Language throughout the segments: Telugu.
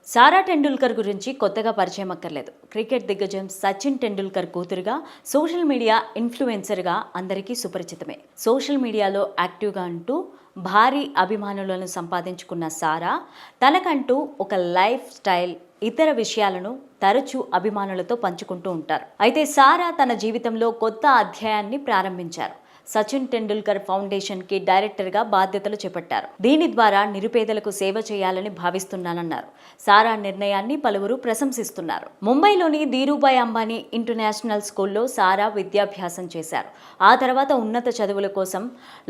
సారా టెండూల్కర్ గురించి కొత్తగా పరిచయం అక్కర్లేదు. క్రికెట్ దిగ్గజం సచిన్ టెండూల్కర్ కూతురుగా, సోషల్ మీడియా ఇన్ఫ్లుయెన్సర్గా అందరికీ సుపరిచితమే. సోషల్ మీడియాలో యాక్టివ్గా ఉంటూ భారీ అభిమానులను సంపాదించుకున్న సారా తనకంటూ ఒక లైఫ్ స్టైల్, ఇతర విషయాలను తరచూ అభిమానులతో పంచుకుంటూ ఉంటారు. అయితే సారా తన జీవితంలో కొత్త అధ్యాయాన్ని ప్రారంభించారు. సచిన్ టెండూల్కర్ ఫౌండేషన్కి డైరెక్టర్గా బాధ్యతలు చేపట్టారు. దీని ద్వారా నిరుపేదలకు సేవ చేయాలని భావిస్తున్నానన్నారు. సారా నిర్ణయాన్ని పలువురు ప్రశంసిస్తున్నారు. ముంబైలోని ధీరూభాయ్ అంబానీ ఇంటర్నేషనల్ స్కూల్లో సారా విద్యాభ్యాసం చేశారు. ఆ తర్వాత ఉన్నత చదువుల కోసం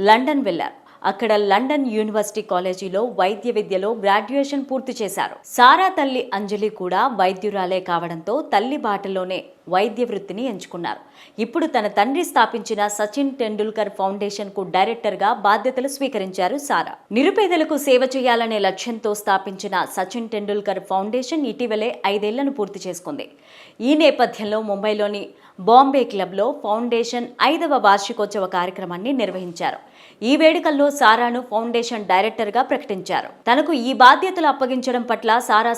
లండన్ వెళ్లారు. అక్కడ లండన్ యూనివర్సిటీ కాలేజీలో వైద్య విద్యలో గ్రాడ్యుయేషన్ పూర్తి చేశారు. సారా తల్లి అంజలి కూడా వైద్యురాలే కావడంతో తల్లి బాటలోనే వైద్య వృత్తిని ఎంచుకున్నారు. ఇప్పుడు తన తండ్రి స్థాపించిన సచిన్ టెండూల్కర్ ఫౌండేషన్ కు డైరెక్టర్ గా బాధ్యతలు స్వీకరించారు సారా. నిరుపేదలకు సేవ చేయాలనే లక్ష్యంతో స్థాపించిన సచిన్ టెండూల్కర్ ఫౌండేషన్ ఇటీవలే 5 ఏళ్లను పూర్తి చేసుకుంది. ఈ నేపథ్యంలో ముంబైలోని బాంబే క్లబ్లో ఫౌండేషన్ 5వ వార్షికోత్సవ కార్యక్రమాన్ని నిర్వహించారు. ఈ వేడుకల్లో సారాను ఫౌండేషన్ డైరెక్టర్గా ప్రకటించారు. తనకు ఈ బాధ్యతలు అప్పగించడం పట్ల సారా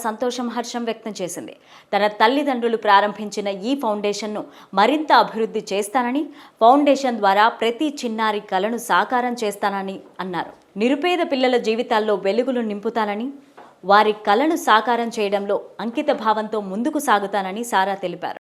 హర్షం వ్యక్తం చేసింది. తన తల్లిదండ్రులు ప్రారంభించిన ఈ ఫౌండేషన్ను మరింత అభివృద్ధి చేస్తానని, ఫౌండేషన్ ద్వారా ప్రతి చిన్నారి కలను సాకారం చేస్తానని అన్నారు. నిరుపేద పిల్లల జీవితాల్లో వెలుగులు నింపుతానని, వారి కలను సాకారం చేయడంలో అంకిత భావంతో ముందుకు సాగుతానని సారా తెలిపారు.